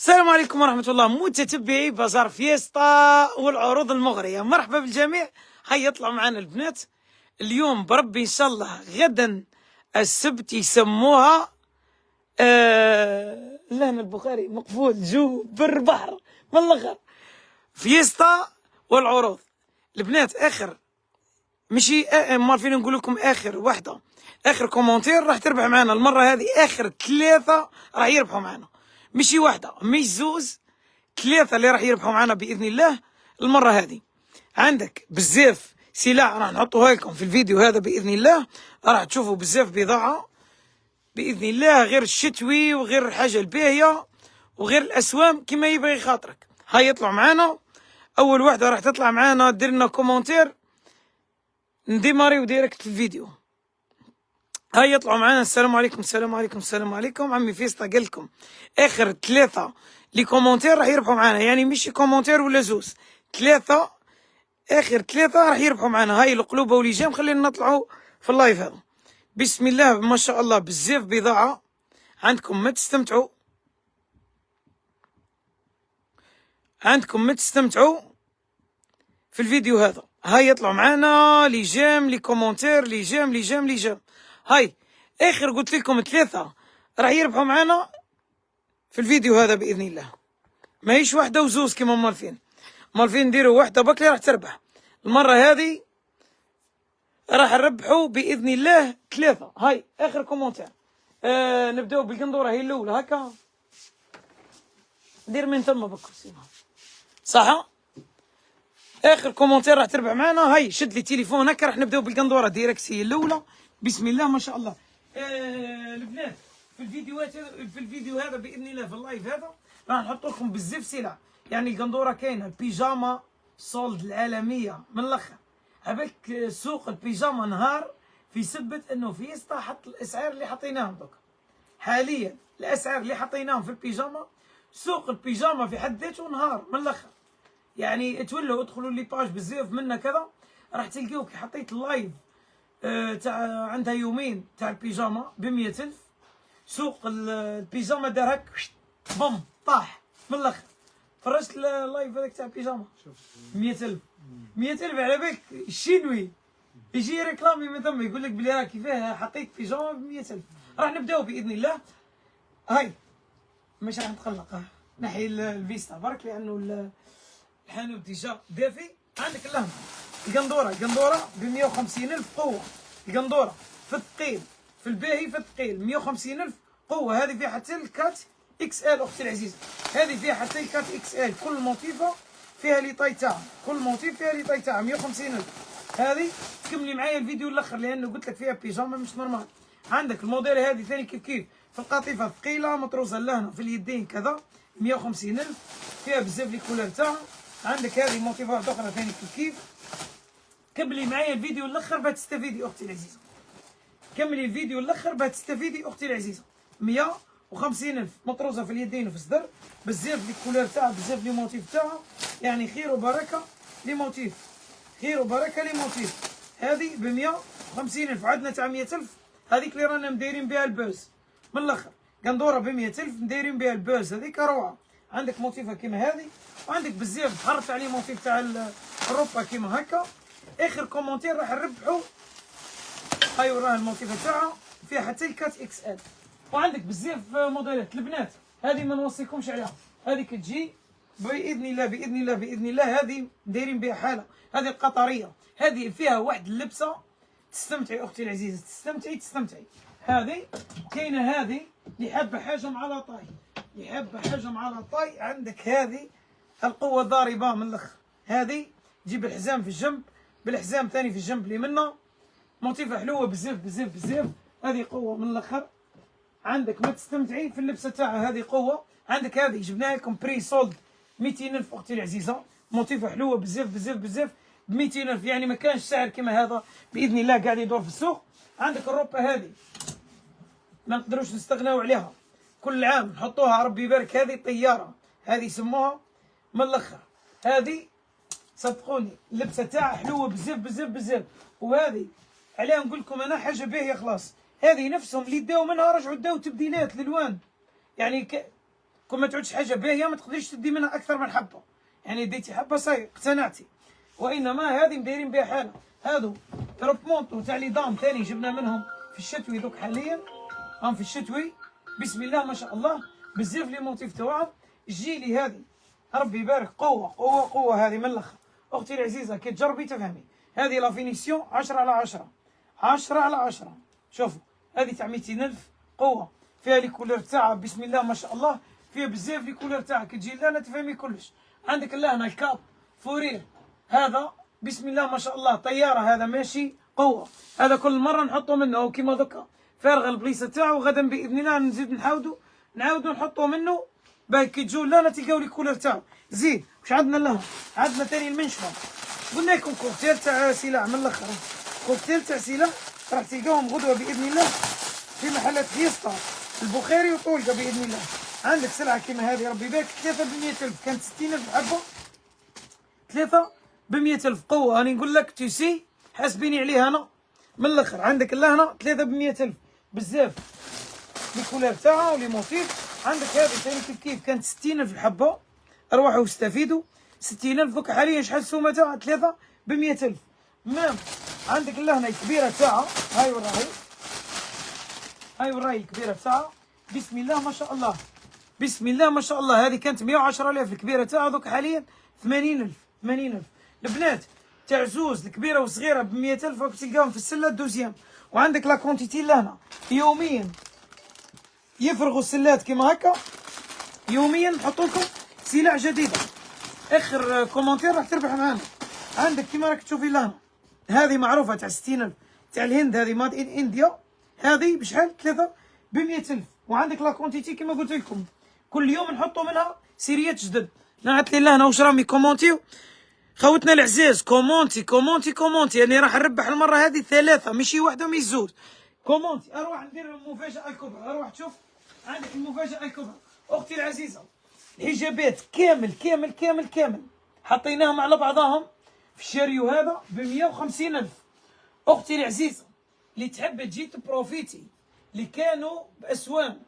السلام عليكم ورحمة الله. متتبعي بازار فيستا والعروض المغرية، مرحبا بالجميع. هيا يطلعوا معنا البنات اليوم بربي إن شاء الله. غدا السبت يسموها لهنا البخاري مقبول جو بر بحر من الآخر. فيستا والعروض البنات آخر ماشي ما فينا نقول لكم آخر واحدة، آخر كومنتير راح تربح معنا المرة هذه. آخر 3 راح يربحوا معنا، ماشي واحدة مش زوز، 3 اللي راح يربحوا معنا بإذن الله المرة هذه. عندك بزاف سلع راح نحطوها لكم في الفيديو هذا بإذن الله. راح تشوفوا بزاف بضاعة بإذن الله، غير الشتوي وغير الحاجة الباهية وغير الأسوام كما يبغي خاطرك. هاي يطلعوا معنا. أول واحدة راح تطلع معنا دير لنا كومنتير نديماريو ديريكت في الفيديو. هاي يطلعوا معنا. السلام عليكم السلام عليكم السلام عليكم. عمي فيستا قال لكم اخر 3 لي كومنتير راح يربحوا معنا، يعني مش كومنتير ولا زوز، 3 اخر 3 راح يربحوا معنا. هاي القلوبه وليجام خلينا نطلعوا في اللايف هذا. بسم الله ما شاء الله بزاف بضاعه عندكم، ما تستمتعوا في الفيديو هذا. هاي يطلعوا معنا ليجام لي كومنتير ليجام. هاي اخر قلت لكم 3 راح يربحوا معنا في الفيديو هذا باذن الله. ماهيش واحده وزوز كما مالفين نديروا واحده بكري راح تربح. المره هذه راح نربحوا باذن الله 3. هاي اخر كومنتير. نبداو بالقندوره هي الاولى هكا. دير من ثم بكر صح. اخر كومنتير راح تربح معنا. هاي شد لي تليفون هكا راح نبداو بالقندوره ديريكت هي الاولى. بسم الله ما شاء الله. البنات في الفيديو هذا باذن الله في اللايف هذا راح نحط لكم بزاف سلع. يعني القندوره كاينه، البيجاما سولد العالميه من الاخر. عبالك سوق البيجاما نهار في سبه انه فيستا حط الاسعار اللي حطيناهم دوكا. حاليا الاسعار اللي حطيناهم في البيجاما، سوق البيجاما في حد ذاته نهار من الاخر. يعني تولوا ادخلوا لي باج بزاف منا كذا راح تلقاو كي حطيت اللايف تاع عندها يومين تاع البيجاما ب100,000. سوق البيجاما دار هك بوم طاح من الاخر. فرجت اللايف هذاك تاع البيجاما 100,000 على بالك الشينوي يجي ريكلامي من ثم يقول لك بلي راه كيفاه حطيت بيجاما ب100,000. راح نبداو باذن الله. هاي مش راح نتقلق نحي الفيستا برك لانه الحانوت ديجا دافي. عندك اللهم القندوره ب 150,000 قوه. القندوره في الثقيل في الباهي في الثقيل 150,000 قوه. هذه فيها حتى الكات اكس ال اختي العزيزه. هذه فيها حتى الكات اكس ال. كل موتيفه فيها لي طاي تاعها، كل موتيف فيها لي طاي تاعها 150,000. هذه تكملي معايا الفيديو الاخر لانه قلت لك فيها بيجاما مش نورمال. عندك الموديل هذه ثاني كيف في القطيفه ثقيله مطروزه لهنا في اليدين كذا 150,000. فيها بزاف لي كولور تاعها. عندك هذه موتيفات اخرى ثاني كيف. كملي معايا الفيديو الاخر باش تستفيدي اختي العزيزه. كملي الفيديو الاخر باش تستفيدي اختي العزيزه. 150,000 مطروزه في اليدين وفي الصدر. بزاف لي كولور تاعها، بزاف لي موتيف تاعها. يعني خير وبركه لي موتيف، خير وبركه لي موتيف. هذه ب 150,000. عندنا تاع 100,000 هذيك اللي رانا مدايرين بها البوز من الاخر. قندوره ب 100,000 مدايرين بها البوز هذيك روعه. عندك موتيفه كيما هذه، وعندك بزاف حرف عليه موتيف تاع الروبا كيما هكا. اخر كومنتير راح نربحوا. هاي وراها الموتيفه تاعها فيها حتى الكات اكس ال. وعندك بزاف موديلات البنات هذه ما نوصيكمش عليها. هذه كتجي باذن الله هذه دايرين بها حاله. هذه القطريه هذه فيها واحد اللبسه تستمتعي اختي العزيزه، تستمتعي. هذه كاينه هذه اللي حابه حاجه مع طاي، عندك هذه القوه ضاربه من الاخر. هذه تجيب الحزام في الجنب بالحزام ثاني في الجنب اللي منه. موتيفه حلوه بزاف. هذه قوه من الاخر. عندك ما تستمتعي في اللبسه تاعها. هذه قوه. عندك هذه جبناها لكم بري سولد 200,000 اختي العزيزه. موتيفه حلوه بزاف ب 200,000. يعني ما كانش سعر كما هذا باذن الله قاعد يدور في السوق. عندك الروبه هذه ما نقدروش نستغناو عليها، كل عام نحطوها ربي يبارك. هذه طياره، هذه يسموها من الاخر. هذه صدقوني اللبسه تاعها حلوه بزاف. وهذه عليها نقول لكم انا حاجه باهيه خلاص. هذه نفسهم اللي داو منها رجعوا داو تبديلات الالوان. يعني كون ما تعودش حاجه باهيه ما تقدريش تدي منها اكثر من حبه، يعني ديتي حبه صاي اقتنعتي. وانما هذه مدايرين بها حاله. هادو تروبمونتو تاع لي دام ثاني جبنا منهم في الشتوي دوك حاليا، راهم في الشتوي بسم الله ما شاء الله بزاف لي موتيف تاعهم. الجيلي هذه ربي يبارك قوه قوه قوه، هذه من الاخر اختي العزيزه كي تجربي تفهمي. هذه لا فينيسيون 10 على 10 10 على 10. شوفوا هذه تاع 200,000 قوه، فيها لي كولور تاعها بسم الله ما شاء الله، فيها بزاف لي كولور تاعها كي تجي لهنا تفهمي كلش. عندك لهنا الكاب فورير هذا بسم الله ما شاء الله طياره، هذا ماشي قوه، هذا كل مره نحطوا منه او كيما دوكا فارغه البليصه تاعو، غدا باذن الله نزيد نعاودوا نحطوا منه باهي كي تجوا لهنا تلقاو لي كولور تاعو. زيد واش عندنا لهنا؟ عندنا ثاني المنشفه، قلنا لكم كوكتيل تاع سلع من الاخر، كوكتيل تاع سلع راح تلقاوهم غدوه باذن الله في محلات فيستا البخاري وطولقه باذن الله. عندك سلعه كيما هذه ربي يبارك 3 ب 100,000، كانت 60,000 حبه، 3 ب 100,000 قوه. راني نقول لك تيسي حاسبيني عليها انا من الاخر. عندك لهنا 3 ب 100,000 بزاف لي كولور تاعها ولي موتيف. عندك هذه ثاني كيف كانت 60,000 الحبه، ارواحوا واستفيدوا 60,000 دوكا حاليا شحال السومه تاعها؟ 3 ب 100,000. مام عندك لهنا الكبيره تاعها، هاي وراهي، هاي وراهي الكبيره تاعها بسم الله ما شاء الله بسم الله ما شاء الله. هذه كانت 110,000 الكبيره تاعها، دوك حاليا 80,000 80,000. البنات تاع زوز الكبيره والصغيره ب 100,000 راك تلقاهم في السله الدوزيام. وعندك لا كونتيتي لهنا يوميا يفرغوا السلات كيما هكا، يوميا نحطوا لكم سلع جديده. اخر كومنتير راح تربح معنا. عندك كيما راك تشوفي لهنا هذه معروفه تاع 60,000 تاع الهند، هذه ماد ان انديا، هذه بشحال؟ 3 ب 100,000. وعندك لا كونتيتي كيما قلت لكم كل يوم نحطوا منها سيريات جدد. نعت لي لهنا واش راهم يكومونتيو خوتنا العزاز، كومونتي كومونتي كومونتي، يعني راح نربح المره هذه 3 ماشي واحده ماشي زوج. كومونتي اروح ندير المفاجاه الكبرى، اروح تشوف عندك المفاجاه الكبرى. اختي العزيزه الحجابات كامل كامل كامل كامل حطيناهم على بعضهم في الشاريو هذا ب 150,000. اختي العزيزه اللي تحب تجي تبروفيتي، اللي كانوا باسوان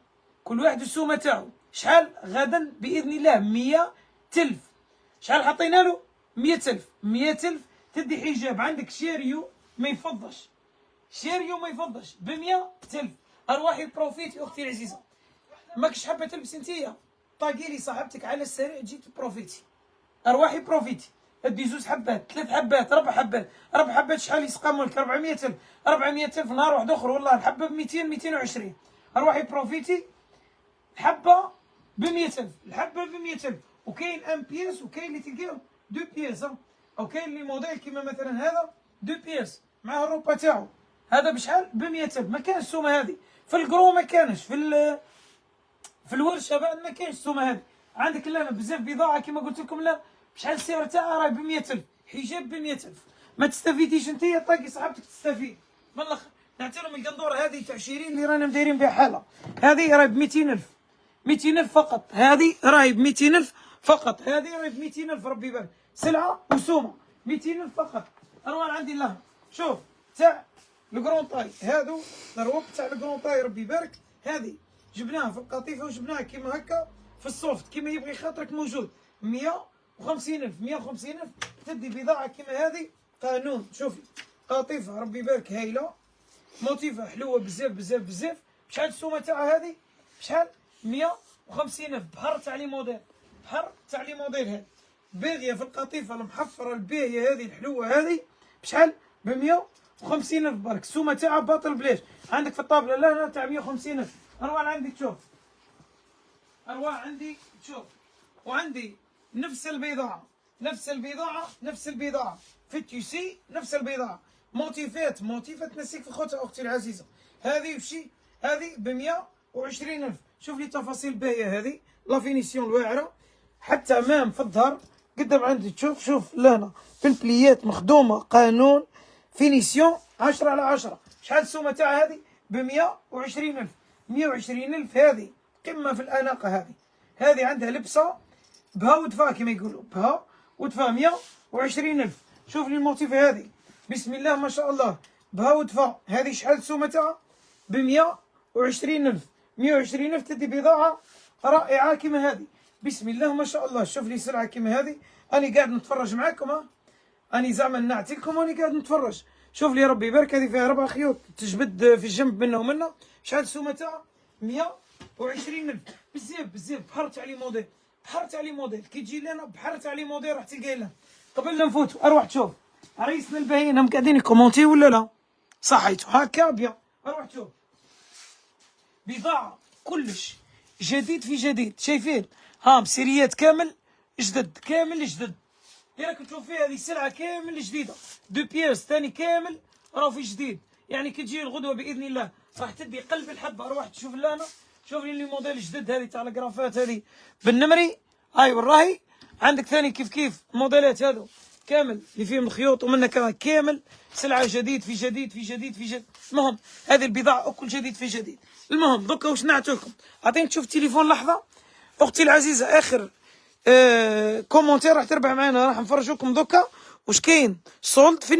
كل واحد السومه تاعو شحال غدا باذن الله 100,000. شحال حطينا له؟ 100,000. 100,000 تدي حجاب عندك شاريو ما يفضش، شاريو ما يفضش ب 100,000. ارواحي بروفيتي اختي العزيزه. ماكش حابه تلبسي انتيا طاقي لي صاحبتك على السريع تجي تبروفيتي. ارواحي بروفيتي، ادي زوج حبات 3 حبات 4 حبات 4 حبات شحال يسقاموا لك؟ 400,000. 400,000 نهار واحد اخر والله الحبه ب 200 220. ارواحي بروفيتي. الحبه ب 100,000 الحبه ب 100,000. وكاين ان بياس وكاين اللي تلقاو دو بياس، او كاين اللي موديل كيما مثلا هذا دو بياس مع الروبا تاعو، هذا بشحال؟ ب 100,000. ما كانش السومه هذه في الكرو، ما كانش في الورشه ما كاينش السومه هذه. عندك لنا بزاف بضاعه كيما قلت لكم. لا شحال السعر تاعها؟ راهي ب 100,000 حجاب ب 100,000. ما تستفيديش انت طاقي صاحبتك تستفيد من الاخر. نعطي لهم القندوره هذه تاع شيرين اللي رانا مدايرين بها حاله، هذه راهي ب 200,000 200,000 فقط. هذه راهي ب 200,000 فقط. هذه راهي ب 200,000 ربي يبارك، سلعه وسومه 200,000 فقط. اروان عندي لها شوف تاع الكرون طاي، هادو الروب تاع الكرون طاي ربي يبارك. هذه جبناها في القطيفه وجبناها كيما هكا في السوفت كيما يبغي خاطرك موجود. 150,000 150,000 تدي بضاعه كيما هذه قانون. شوفي قطيفه ربي يبارك هايله، موتيفها حلوه بزاف بزاف بزاف. شحال السومه تاعها هذه؟ شحال؟ 150,000. بحر تاع لي موديل، بحر تاع لي موديل هذه باغيه في القطيفه المحفره الباهيه هذه الحلوه هذه بشحال؟ ب 150,000 برك. السومه تاعها باطل بلاش. عندك في الطابله لا تاع 150,000. اروان عندي تشوف، اروان عندي تشوف، وعندي نفس البضاعه نفس البضاعه نفس البضاعه في التيسي نفس البضاعه. موتيفات نسيك في خوتها اختي العزيزه. هذه وشي هذه ب 120,000. شوف لي تفاصيل باهيه هذه، لا فينيسيون الواعره حتى مام في الظهر قدام عندي تشوف. شوف لهنا في البليات مخدومه قانون فينيسيون 10 على 10. شحال السومه تاع هذه؟ ب 120,000. 120,000 هذه قمه في الاناقه. هذه عندها لبسه بها ودفا كما يقولوا، بها ودفا 120,000. شوف لي الموتيف هذه بسم الله ما شاء الله بها ودفا. هذه شحال السومه تاعها؟ ب 120,000. 120,000 تدي بضاعه رائعه كيما هذه، بسم الله ما شاء الله. شوف لي سلعه كيما هذه، اني قاعد نتفرج معاكم، اني زعما نعطي لكم واني قاعد نتفرج. شوف لي ربي يبارك، هذه فيها 4 خيوط تجبد في الجنب منه ومنه. شحال السومه تاعها؟ 120,000. بزاف بحر تاع لي موديل، بحر تاع لي موديل. كي تجي لنا بحر تاع لي موديل راح تلقاي لنا. قبل لا نفوتوا اروح تشوف عريسنا الباهيين هم قاعدين يكومونتي ولا لا؟ صحيتو هكا بيان. اروح تشوف بضاعه كلش جديد في جديد، شايفين؟ ها بسيريات كامل جدد، كامل جدد. راكم تشوف فيها هذه السلعه كامل جديده، دو بييرس ثاني كامل راهو في جديد. يعني كي تجي الغدوه باذن الله راح تدي قلب الحبه. اروح تشوف لنا، شوف لي موديل جدد هذه تاع الكرافات هذه بالنمري. ايوا راهي عندك ثاني كيف موديلات هذو كامل اللي فيهم الخيوط ومنها كمان كامل سلعه جديد في جديد في جديد في جديد. المهم هذه البضاعه كل جديد في جديد. المهم دوكا واش نعطيكم، عطيني تشوف التليفون لحظه اختي العزيزه. اخر كومونتير راح تربح معنا، راح نفرجوكم دوكا واش كاين سولد في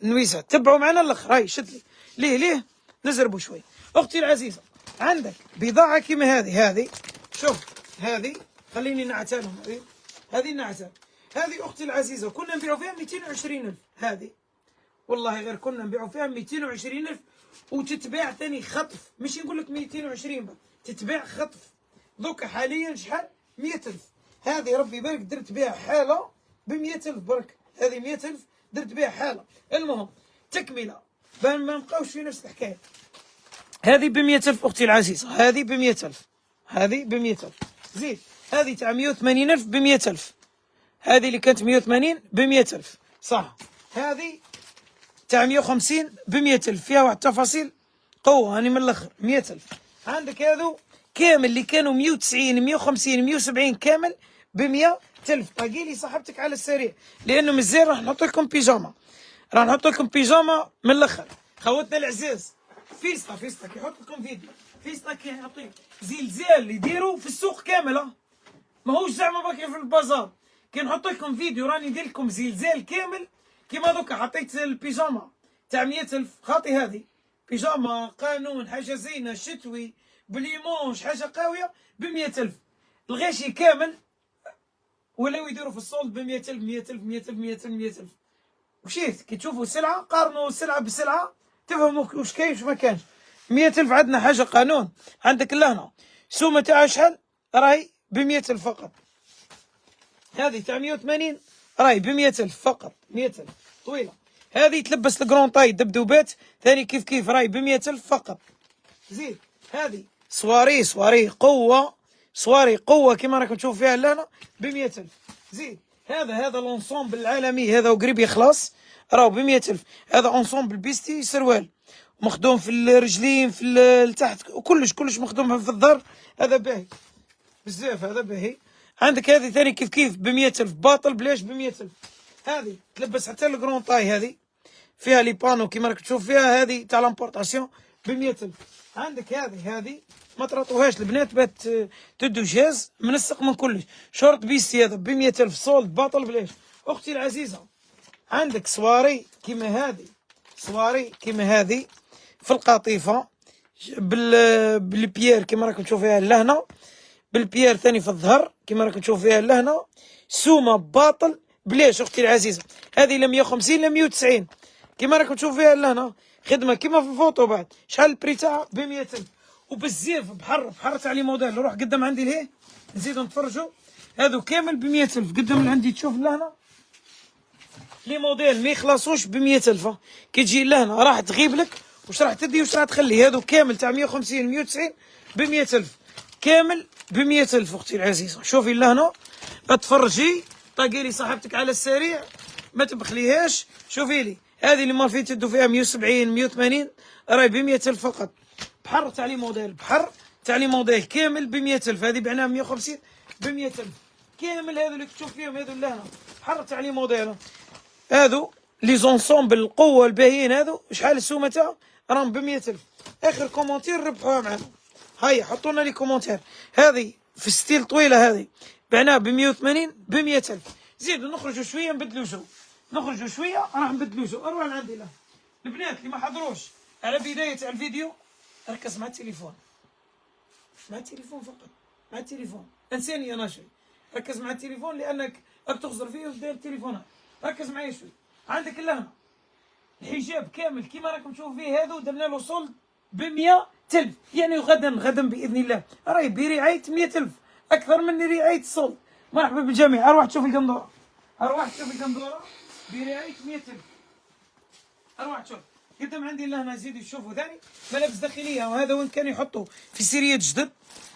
النويزات. تبعوا معنا الاخر. هاي شد لي ليه نزربوا شوي. اختي العزيزه عندك بضاعه كيما هذه شوف هذه، خليني نعتها لهم. هذه نعتها، هذه اختي العزيزه كنا نبيعوا فيها 220,000. هذه والله غير كنا نبيعوا فيها 220,000 وتتباع ثاني خطف. مش نقول لك 220 بس، تتباع خطف. دوكا حاليا شحال؟ 100,000. هذه ربي يبارك درت بها حاله ب 100,000 برك. هذه 100,000 درت بها حاله. المهم تكمله بان ما نبقاوش في نفس الحكايه. هذه ب 100,000 اختي العزيزه، هذه ب 100,000، هذه ب 100,000. زيد هذه تاع 180,000 ب 100,000. هذه اللي كانت 180 ب 100,000 صح. هذه تاع 150 ب 100,000، فيها واحد التفاصيل قوه هاني من الاخر. 100,000. عندك هذو كامل اللي كانوا 190 150 170 كامل ب 100,000. طاقي لي صاحبتك على السريع لانه مزال راح نحط لكم بيجاما، راح نحط لكم بيجاما من الاخر. خوتنا العزاز فيستا كي يحط لكم فيديو، فيستا كي يعطيك زلزال يديروا في السوق كامل، ماهوش زعما باكي في البازار. كي نحط لكم فيديو راني ندير لكم زلزال كامل. كيما دوكا حطيت البيجاما تاع 100,000 خاطي، هذه بيجاما قانون حاجه زينه شتوي بليمونش حاجه قويه ب 100,000. الغاشي كامل ولاو يديروا في الصولد ب 100,000 100,000 100,000 100,000 100,000. مشيت كي تشوفوا السلعه قارنوا السلعه بالسلعه تفهموا واش كاين واش ما كانش. 100,000 عندنا حاجه قانون. عندك لهنا سومه تاعها شحال؟ راهي ب 100,000 فقط. هذه تاع 180 راهي ب 100,000 فقط. 100,000 طويله. هذه تلبس الكرون طاي دبدوبات ثاني كيف راهي ب 100,000 فقط. زيد هذه صواري قوه كيما راكم تشوفوا فيها لهنا ب 100,000. زيد هذا لونسومبل العالمي هذا وقريب يخلص راهو ب 100,000. هذا اونسومبل بيستي سروال مخدوم في الرجلين في التحت كلش مخدوم في الظهر. هذا باهي بزاف، هذا باهي. عندك هذه ثاني كيف ب 100,000 باطل بلاش ب 100,000. هذه تلبس حتى الكرون طاي، هذه فيها لي بانو كيما راك تشوف فيها، هذه تاع لامبورطاسيون ب 100,000. عندك هذه ما ترطوهاش البنات بات تدو جهاز منسق من كلش. شورت بيستي هذا ب 100,000 صولد باطل بلاش. اختي العزيزه عندك صواري كيما هذه في القطيفه بالبيير كيما راكم تشوفوا فيها لهنا، بالبيير ثاني في الظهر كيما راكم تشوفوا فيها لهنا. سومه باطل بلاش اختي العزيزه. هذه لا 150 لا 190 كيما راكم تشوفوا فيها لهنا. خدمه كيما في الفوطو بعد. شحال البري تاعها؟ ب 100,000. وبزاف بحر تاع لي موديل. روح قدام عندي لهيه نزيدو نتفرجوا. هذو كامل ب 100,000 قدام عندي تشوف لهنا. لي موديل ما يخلصوش ب 100,000. كي تجي لهنا راح تغيب لك واش راح تدي واش راح تخلي. هذو كامل تاع 150 190 ب 100,000 كامل ب 100,000 اختي العزيزه. شوفي لهنا اتفرجي طاقي لي صاحبتك على السريع ما تبخليهاش. شوفي لي هذه اللي مال فين تدو فيها 170 180 راهي ب 100,000 فقط. بحر تاع لي موديل كامل ب 100,000. هذه بعناها 150 ب 100,000 كامل. هذو اللي تشوف فيهم هذو لهنا بحر تاع لي موديل. هذو لي زونسومبل القوه الباهيين هذو شحال السومه تاعهم؟ راهم ب 100,000. اخر كومونتير ربحوها معنا. هيا حطوا لنا لي كومونتير. هذه في ستيل طويله هذه بعناها ب 180 ب 100,000. زيدوا نخرجوا شويه نبدلوا جو، راح نبدلوا جو. اروح لعندي له البنات اللي ما حضروش على بدايه الفيديو ركز مع التليفون فقط. مع التليفون. انساني انا شوي، ركز مع التليفون لانك بتخزر فيه وداير التليفونات. ركز معي شوي. عندك اللهنا الحجاب كامل كيما راكم تشوفوا فيه هذا درنا له صلد ب 100,000، يعني غدا باذن الله راهي برعايه 100,000 اكثر من رعايه الصلد. مرحبا بالجميع. اروح تشوف القندوره، اروح تشوف القندوره برعايه 100,000. اروح تشوف قدام عندي اللهنا زيدوا شوفوا ثاني ملابس داخليه، وهذا وين كانوا يحطوا في سيريات جدد.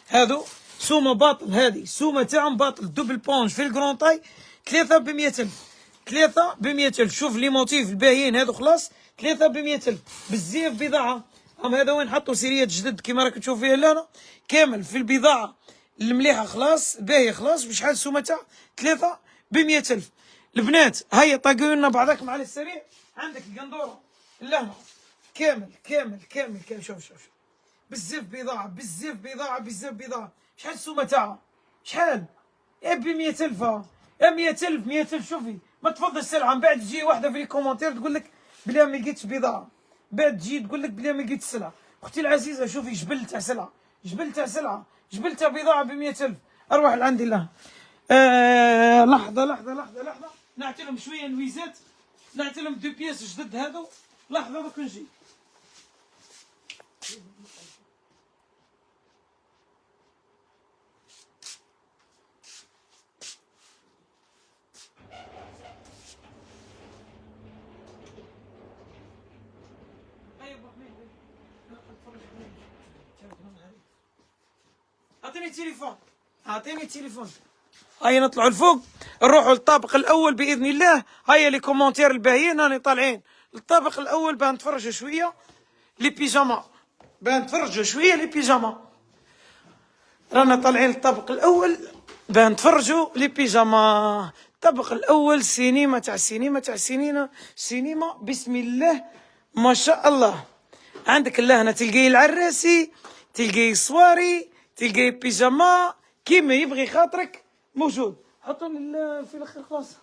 هذو سومه باطل، هذه سومه تاعهم باطل دوبل بونج في الكرون تاي 3 ب 100,000. 3 ب 100,000. شوف لي موتيف الباهيين هذو خلاص 3 ب 100,000 بزاف بضاعه. هذا وين حطوا سيريات جدد كيما راك تشوف فيها اللهنا كامل في البضاعه المليحه خلاص باهيه خلاص. بشحال السومه تاع 3 ب 100,000. البنات هيا طاقوا لنا بعضكم على السريع. عندك القندوره اللهنا كامل كامل كامل كامل. شوف شوف شوف بزاف بضاعه بزاف بضاعه بزاف بضاعه. شحال السومه تاعها؟ شحال؟ ب 100,000. 100,000 100,000. شوفي ما تفضل السلعه من بعد تجي واحده في الكومنتير تقول لك بلا ما لقيتش بضاعه، بعد تجي تقول لك بلا ما لقيت السلعه. اختي العزيزه شوفي جبل تاع سلعه، جبل تاع سلعه، جبل تاع بضاعه ب 100,000. اروح لعند الله. لحظه لحظه لحظه لحظه نعطي لهم شويه نويزات، نعطي لهم دو بياس جدد هذو. لحظه دوك نجي. اعطيني التليفون، اعطيني التليفون. هيا نطلعوا الفوق نروحوا للطابق الاول باذن الله. هيا لي كومونتير الباهيين راني طالعين للطابق الاول باه نتفرجوا شويه لي بيجاما، باه نتفرجوا شويه لي بيجاما. رانا طالعين للطابق الاول باه نتفرجوا لي بيجاما. الطابق الاول سينما تاع السينما تاع السينما، سينما بسم الله ما شاء الله. عندك اللهنا تلقاي العراسي، تلقاي الصواري، تلقاي بيجاما كيما يبغي خاطرك موجود. حطوني في الاخر خلاص.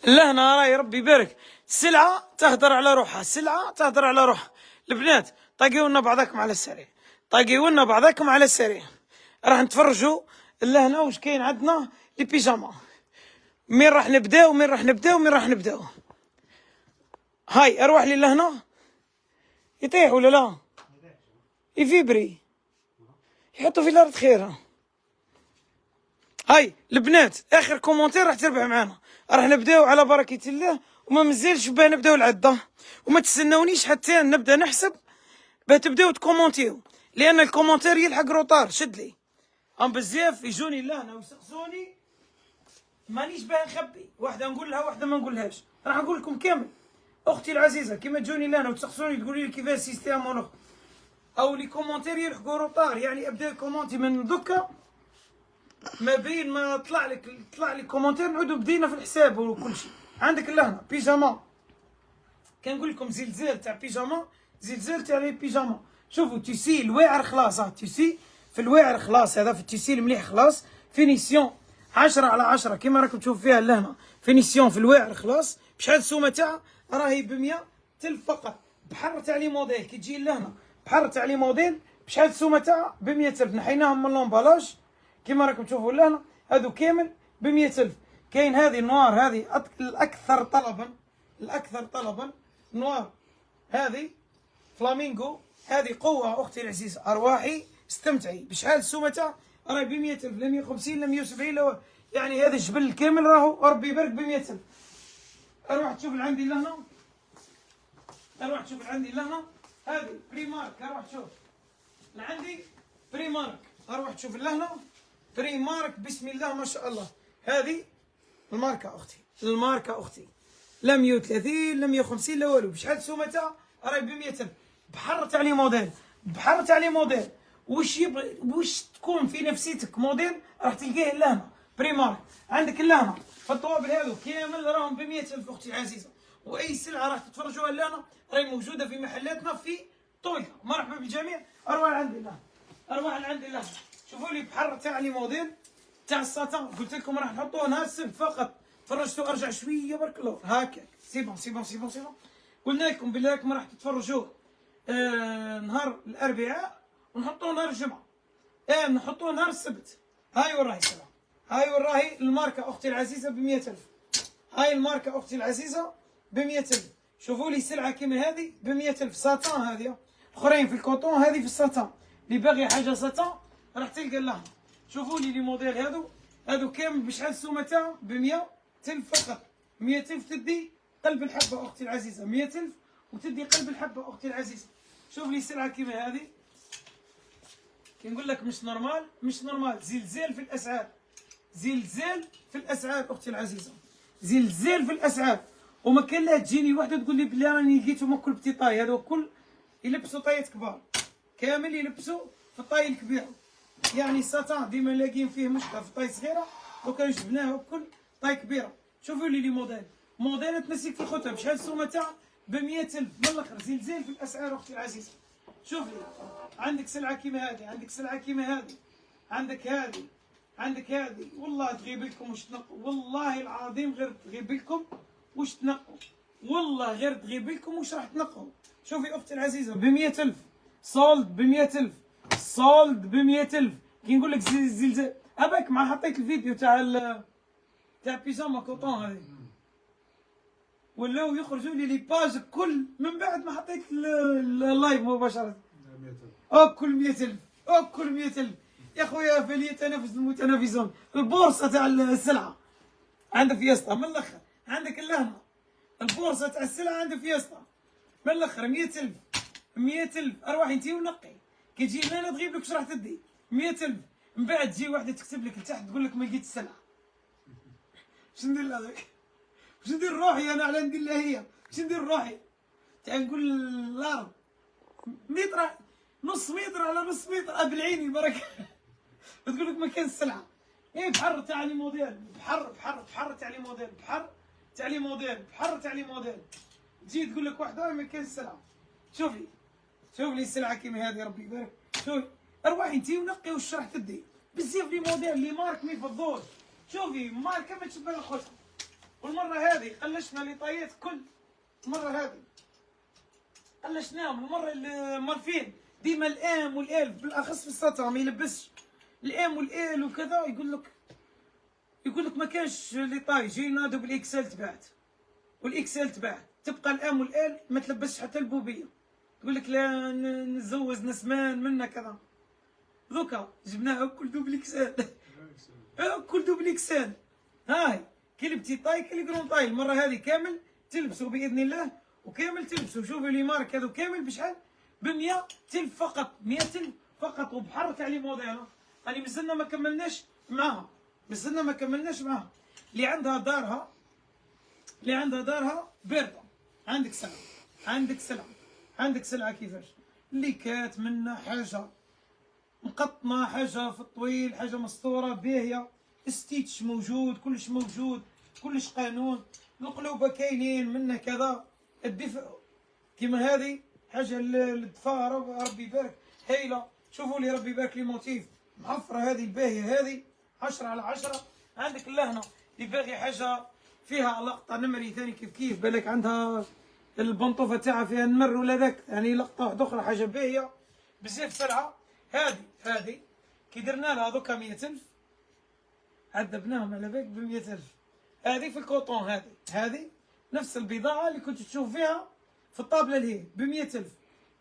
اللهنا راهي ربي يبارك. السلعه تهدر على روحها، السلعه تهدر على روحها. البنات طاقيو لنا بعضكم على السريع، طاقيو لنا بعضكم على السريع. راح نتفرجوا اللهنا واش كاين عندنا لي بيجاما. مين راح نبداو مين راح نبداو مين راح نبداو. هاي اروح لي لهنا يطيح ولا لا؟ يفيبري يحطوا في الارض خيرها. هاي البنات اخر كومونتير راح تربح معنا. راح نبداو على بركه الله وما مازالش باه نبداو العده، وما تستناونيش حتى نبدا نحسب باه تبداو تكومونتيو، لان الكومونتير يلحق روطار. شد لي بزاف يجوني لهنا ويسقسوني مانيش باه نخبي، واحده نقول لها واحده ما نقولهاش. راح نقول لكم كامل. اختي العزيزه كيما تجوني لهنا وتسقسوني تقولي لي كيفاش السيستم ونخ او لي كومونتير يلحقوا روطار، يعني ابدا كومونتي من دوكا ما بين ما طلع لي كومونتير نعودوا بدينا في الحساب وكل شيء. عندك اللهنا بيجاما كنقول لكم زلزال تاع بيجاما، زلزال تاع لي بيجاما. شوفوا تيسي الواعر خلاص، تيسي في الواعر خلاص، هذا في التيسي المليح خلاص. فينيسيون 10/10 كيما راكم تشوفوا فيها اللهنا. فينيسيون في الواعر خلاص. بشحال السومه تاعها؟ راهي ب 100,000 فقط. بحر تاع لي موديل كي تجي اللهنا بحر تاع لي موديل بشحال السومه تاعها؟ ب 100,000. نحيناهم من لومبالاج كيما راكم تشوفوا اللهنا هذو كامل ب 100,000. كاين هذه النوار، هذه الاكثر طلبا، الاكثر طلبا نوار، هذه فلامينغو، هذه قوه اختي العزيزه. ارواحي استمتعي. بشحال السومه تاعها؟ راهي ب 100,000. لا 150 لا 170 لا، يعني هذا الجبل الكامل راهو ربي يبارك ب 100,000. اروح تشوف اللي عندي لهنا، اروح تشوف اللي عندي لهنا. هذه بريمارك، اروح تشوف اللي عندي بريمارك، اروح تشوف لهنا بريمارك بسم الله ما شاء الله. هذه الماركه اختي، الماركه اختي لا 130 لا 150 لا والو. بشحال السومه تاعها؟ راهي ب 100,000. بحر تاع لي موديل، بحر تاع لي موديل. واش يبغي واش تكون في نفسيتك موديل راح تلقاه لهنا بريمارك. عندك لهنا فالطوابل هذو كامل راهم ب 100,000 اختي العزيزه. واي سلعه راح تتفرجوها لهنا راهي موجوده في محلاتنا في طويله. مرحبا بالجميع. اروح عندي لهنا، اروح عندي لهنا. شوفوا لي بحر تاع لي موديل تاع الساتان. قلت لكم راح نحطوه نهار السبت فقط. تفرجتوا ارجع شويه برك اللور هكا. سي بون سي بون سي بون سي بون. قلنا لكم بالله راح تتفرجوه نهار الاربعاء ونحطوه نهار الجمعه. نحطوه نهار السبت. هاي وين راهي السلعة، هاي وين راهي الماركة أختي العزيزة ب100,000. هاي الماركة أختي العزيزة ب100,000. شوفوا لي سلعة كيما هذه ب100,000 ساتان، هذه أخرين في الكوطون، هذه في الساتان. اللي باغي حاجة ساتان راح تلقى لها. شوفوا لي موديل هادو كامل بشحال السومة تاعهم؟ ب100,000 فقط. 100,000 تدي قلب الحبة أختي العزيزة، 100,000 وتدي قلب الحبة أختي العزيزة. شوف لي سلعة كيما هذه، كي نقول لك مش نورمال، مش نورمال. زلزال في الأسعار، زلزال في الأسعار أختي العزيزة، زلزال في الأسعار. وما كان لا تجيني وحدة تقول لي بلي راني لقيتهم الكل بتي طاي. هذو الكل يلبسوا طايات كبار، كامل يلبسوا في الطاي الكبيرة. يعني الساتان ديما لاقيين فيه مشكل في طاي صغيرة، دوكا جبناه الكل طاي كبيرة. شوفوا لي موديل تمسك في الخطب. شحال السومة تاعها؟ ب100,000 من الاخر. زلزال في الاسعار اختي العزيزة. شوف لي عندك سلعة كيما هذه، عندك سلعة كيما هذه، عندك هذه، عندك هذه. والله تغيب لكم وش تنقوا، والله العظيم غير تغيب لكم وش تنقوا، والله غير تغيب لكم وش راح تنقوا. شوفي اختي العزيزة ب100,000 سولد، ب100,000 سولد، ب100,000. كي نقول لك زلزال اباك ما حطيت الفيديو تاع بيجاما كوطون هذه، ولاو يخرجوا لي باج كل من بعد ما حطيت اللايف مباشرة. كل 100,000، كل 100,000 يا خويا. فليتنافس المتنافسون. البورصة تاع السلعة عند فيستا من الاخر، عندك اللهمة. البورصة تاع السلعة عند فيستا من الاخر. 100,000 100,000 اروح انتي ونقي. كي تجي لنا تغيب لك واش راح تدي؟ 100,000. من بعد تجي واحدة تكتب لك لتحت تقول لك ما لقيت السلعة. واش ندير لها ذاك؟ واش ندير روحي انا على ندير لها هي؟ واش ندير روحي؟ تاع نقول الارض متر، نص متر على نص متر ابلعيني بركة. تقول لك ما كان السلعة. ايه بحر تاع لي موديل، بحر تاع لي موديل، بحر تاع لي موديل، بحر تاع لي موديل. تجي تقول لك واحدة ما كان السلعة. شوفي شوف لي السلعة كيما هذه ربي يبارك. شوفي اروحي انتي ونقي واش راح تدي. بزاف لي موديل لي مارك ما يفضوش. شوفي ماركة ما تشبه خوتها. والمرة هذه قلشنا لي طايات كل المرة هذه قلشناهم. المرة المرفين ديما الام والال بالاخص في السطر ما يلبسش الام والال وكذا. يقول لك ما كانش لي طاي. جينا نادو بالاكسل تبعت، والاكسل تبعت تبقى الام والال ما تلبسش حتى البوبيه. تقول لك لا نزوز نسمان منا كذا. دوكا جبناها كل دوبليكسل. كل دوبليكسل. هاي كي بتي طاي كي جرون طاي. المره هذه كامل تلبسوا باذن الله، وكامل تلبسوا. شوفوا لي مارك هذو كامل بشحال؟ ب100,000 فقط، 100,000 فقط. وبحر تاع لي موديل. يعني مازلنا ما كملناش معاها، مازلنا ما كملناش معاها. اللي عندها دارها باردة. عندك سلعة، عندك سلعة كيفاش؟ اللي كات منا حاجة مقطنة، حاجة في الطويل، حاجة مسطورة باهية، ستيتش موجود، كلش موجود، كلش قانون. القلوبة كاينين منا كذا. الدفء كيما هذه حاجة للدفاع ربي يبارك هايلة. شوفوا لي ربي يبارك لي موتيف معفرة هذه الباهية هذه 10 على 10. عندك اللهنة اللي باغي حاجة فيها لقطة نمري ثاني كيف بالك عندها البنطوفة تاعها فيها النمر ولا ذاك، يعني لقطة واحدة أخرى حاجة باهية بزاف سلعة. هذه كي درنا لها دوكا 100,000 عذبناهم على بالك ب100,000. هذه في الكوطون، هذه نفس البضاعة اللي كنت تشوف فيها في الطابلة اللي هي ب100,000.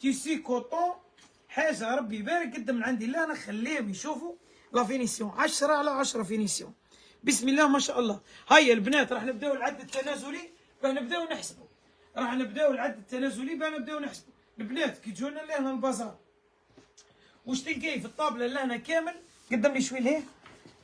تيسي كوطون حاجة ربي يبارك قدم من عندي الله. أنا خليهم يشوفوا لا فينيسيون 10 على 10 فينيسيون بسم الله ما شاء الله. هيا البنات راح نبداو العد التنازلي باه نبداو نحسبوا. البنات كي تجونا لهنا البازار واش تلقاي في الطابلة لهنا كامل؟ قدم لي شوي لهيه.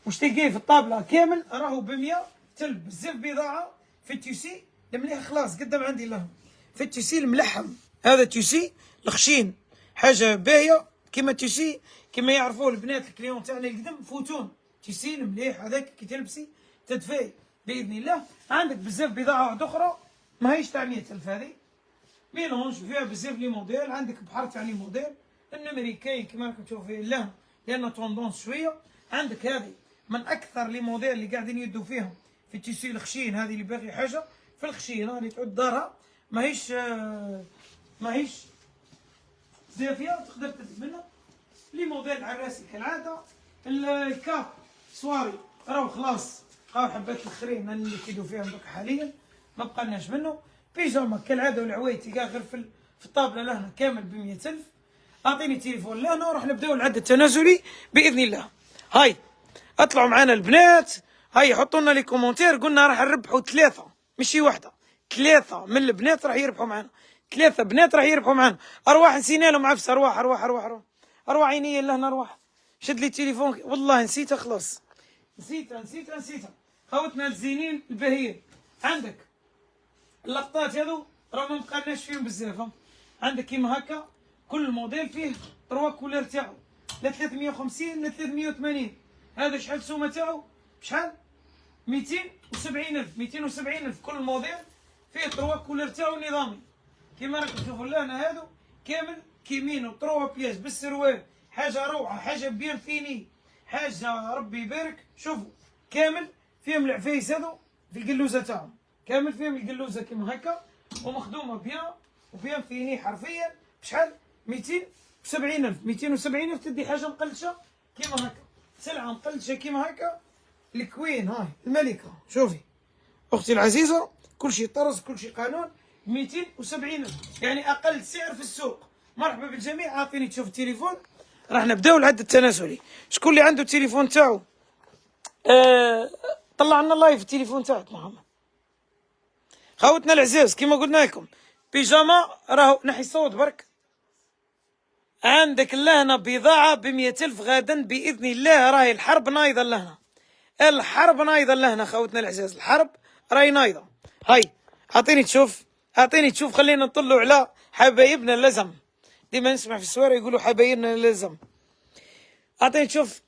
واش تلقاي في الطابلة كامل راهو ب100,000. بزاف بضاعة في التيسي المليح خلاص قدم عندي لهم. في التيسي الملحم، هذا تيسي الخشين حاجة باهية كيما تيسي كيما يعرفوه البنات الكليون تاعنا القدم فوتون. تيسي المليح هذاك كي تلبسي تدفاي باذن الله. عندك بزاف بضاعة واحدة أخرى ماهيش تاع 100,000. هذه ميلونج فيها بزاف لي موديل. عندك بحر تاع لي موديل النمري كاين كيما راكم تشوفوا فيه اللهن لأنه توندونس شوية. عندك هذه من أكثر لي موديل اللي قاعدين يدوا فيهم في التيسي الخشين. هذه اللي باغي حاجة في الخشين اللي تعود دارها ماهيش دافية تقدر تدي منها. لي موديل العراسي كالعاده. الكاب سواري راهو خلاص، بقاو حبات الاخرين اللي كيدو فيهم دوك حاليا، ما بقالناش منه. بيجاما كالعاده والعوايتي كاع غير في الطابله لهنا كامل ب 100,000. اعطيني تليفون لهنا وراح نبداو العد التنازلي باذن الله. هاي اطلعوا معنا البنات، هاي حطوا لنا لي كومونتير، قلنا راح نربحوا 3 ماشي وحده، 3 من البنات راح يربحوا معنا، 3 بنات راح يربحوا معنا. ارواح نسينا لهم عفس، ارواح ارواح ارواح ارواح ارواح عينيا لهنا ارواح. شد لي التليفون والله نسيتها خلاص، نسيتها. خوتنا الزينين البهيين، عندك اللقطات هذو راه ما بقالناش فيهم بزاف. عندك كيما هكا كل موديل فيه 3 كولير تاعو، لا 350 لا 380. هذا شحال السومه تاعو؟ شحال؟ 270,000 كل موديل فيه 3 كولير تاعو نظامي كيما راكم تشوفوا لهنا. هادو كامل كيمينو 3 بياس بالسروال، حاجه روعه، حاجه بيان فيني، حاجه ربي يبارك. شوفوا كامل فيهم العفايس هادو في القلوزه تاعهم، كامل فيهم القلوزه كيما هكا ومخدومه بيان فيني حرفيا. بشحال؟ 270,000 تدي حاجه مقلشه كيما هكا، سلعه مقلشه كيما هكا. الكوين هاي الملكه، شوفي اختي العزيزه، كل شيء طرز كل شيء قانون. 270,000 يعني اقل سعر في السوق. مرحبا بالجميع، اعطيني تشوف التليفون راح نبداو العد التنازلي. شكون اللي عنده التليفون تاعو طلع لنا لايف التليفون تاعك محمد. خوتنا العزاز كيما قلنا لكم بيجاما راهو نحي الصوت برك. عندك لهنا بضاعة ب100,000 غدا بإذن الله. راهي الحرب نايضة لهنا، الحرب نايضة لهنا خوتنا العزاز، الحرب راهي نايضة. هاي اعطيني تشوف خلينا نطلوا على حبايبنا اللزم. ديما نسمع في السواري يقولوا حبايبنا اللزم. اعطيني تشوف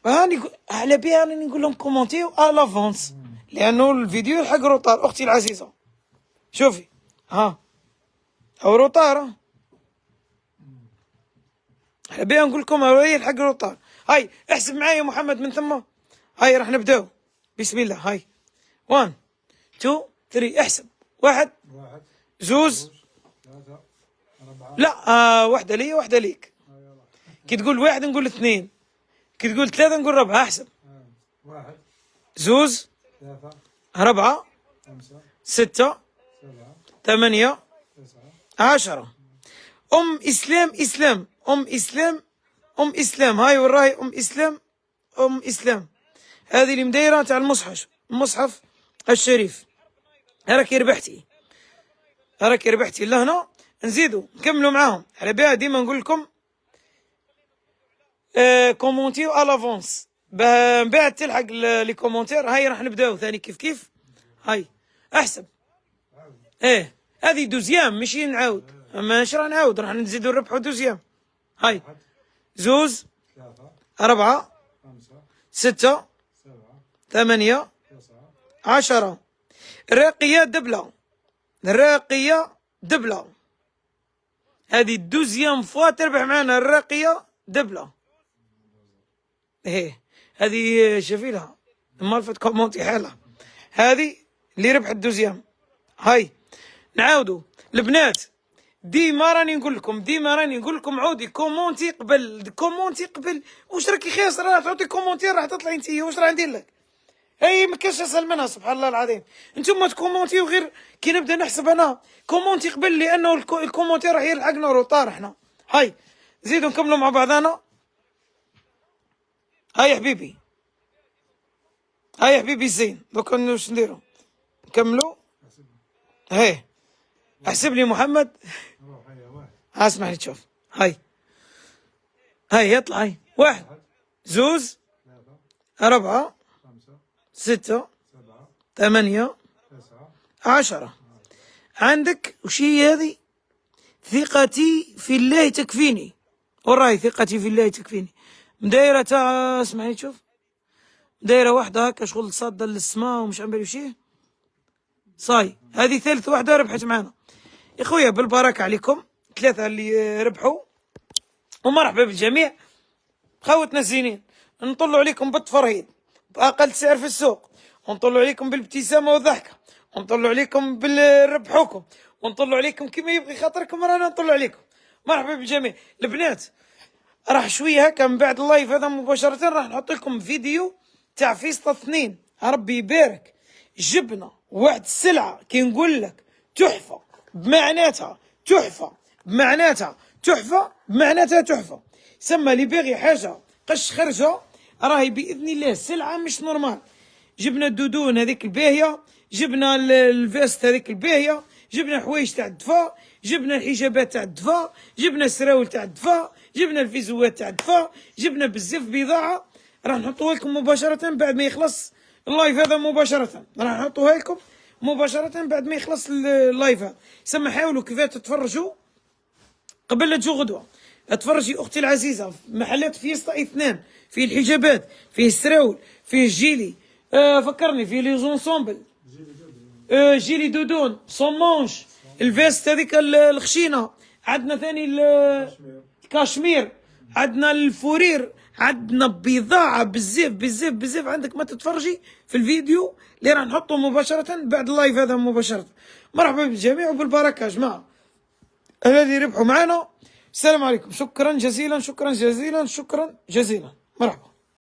هاني على بها راني نقول لهم كومونتيو لافونس لانه الفيديو يلحق روطار. اختي العزيزة شوفي ها او روطار، على بها نقول لكم يلحق روطار. هاي احسب معايا محمد من ثم. هاي راح نبداو بسم الله. هاي 1 2 3 احسب. 1 زوز 3 4. لا واحدة لي واحدة ليك. كي تقول 1 نقول 2، كي تقول 3 نقول 4. احسب. 1 زوز 3 4 5 6 7 8 9 10. ام اسلام هاي وراي ام اسلام هذه اللي مدايره تاع المصحف الشريف. راكي ربحتي لهنا. نزيدوا نكملوا معاهم على بها. ديما نقول لكم كومونتيو لافونس من بعد تلحق لي كومونتير. هاي راح نبداو ثاني كيف. هاي احسب. هذه دوزيام ماشي نعاود، ماشي راح نعاود، راح نزيدوا نربحوا دوزيام. هاي زوز 3 4 5 6 7 8 9 10. راقية دبلة. هذه دوزيام فوا تربح معنا الراقية دبلة. هذه شوفي لها مالفت كومونتي حالها، هذه اللي ربحت دوزيام. هاي نعاودوا البنات، ديما راني نقول لكم عودي كومونتي قبل. واش راكي خاسر؟ راه تعطي كومونتير راح تطلعي انت. واش راه ندير لك؟ هي ما كاش اسهل منها سبحان الله العظيم. انتم تكومونتيو غير كي نبدا نحسب انا كومونتي قبل، لانه الكومونتير راح يلحقنا روطار احنا. هاي زيدوا نكملوا مع بعضنا. هاي يا حبيبي زين. دوكا واش نديرو؟ نكملوا. هاي احسب لي محمد. اسمعني تشوف. هاي يطلع. هاي 1 زوز 4 6 8 10. عندك وش هي هذه؟ ثقتي في الله تكفيني. وراي ثقتي في الله تكفيني مدايرة تاع اسمعني تشوف، دايرة واحدة هكا شغل صادة للسماء ومش عم بالي وشيه. صاي هذه ثالث واحدة ربحت معنا يا خويا. بالبركة عليكم 3 اللي ربحوا، ومرحبا بالجميع خوتنا الزينين. نطلوا عليكم بالتفرهيد بأقل سعر في السوق، ونطلوا عليكم بالابتسامة والضحكة، ونطلوا عليكم بالربحوكم، ونطلوا عليكم كما يبغي خاطركم. رانا نطلوا عليكم. مرحبا بالجميع البنات. راح شويه هكا من بعد اللايف هذا مباشره راح نحط لكم فيديو تاع فيستا 2. ربي يبارك. جبنا واحد السلعه كي نقول لك تحفه بمعناتها تحفه بمعناتها تحفه بمعناتها تحفه. سما اللي باغي حاجه قش خرجه راهي باذن الله سلعه مش نورمال. جبنا الدودون هذيك الباهيه، جبنا الفيست هذيك الباهيه، جبنا حوايج تاع الدفا، جبنا الحجابات تاع الدفا، جبنا السراول تاع الدفا، جبنا الفيزوات تاع الدفا، جبنا بزاف بضاعه راح نحطوها لكم مباشره بعد ما يخلص اللايف هذا مباشره. راح نحطوها لكم مباشره بعد ما يخلص اللايف هذا. سما حاولوا كيفاش تتفرجوا قبل لا تجوا غدوه. اتفرجي اختي العزيزه في محلات فيستا 2، فيه الحجابات، فيه السراول، فيه الجيلي، فكرني فيه لي زونسومبل، جيلي دودون، صومونش، الفيست هذيك الخشينه، عندنا ثاني الكاشمير، عندنا الفورير، عندنا بضاعه بزاف بزاف بزاف. عندك ما تتفرجي في الفيديو اللي راح نحطه مباشره بعد اللايف هذا مباشره. مرحبا بالجميع وبالبركه يا جماعه الذي ربحوا معنا. السلام عليكم. شكرا جزيلا شكرا جزيلا شكرا جزيلا. مرحبا.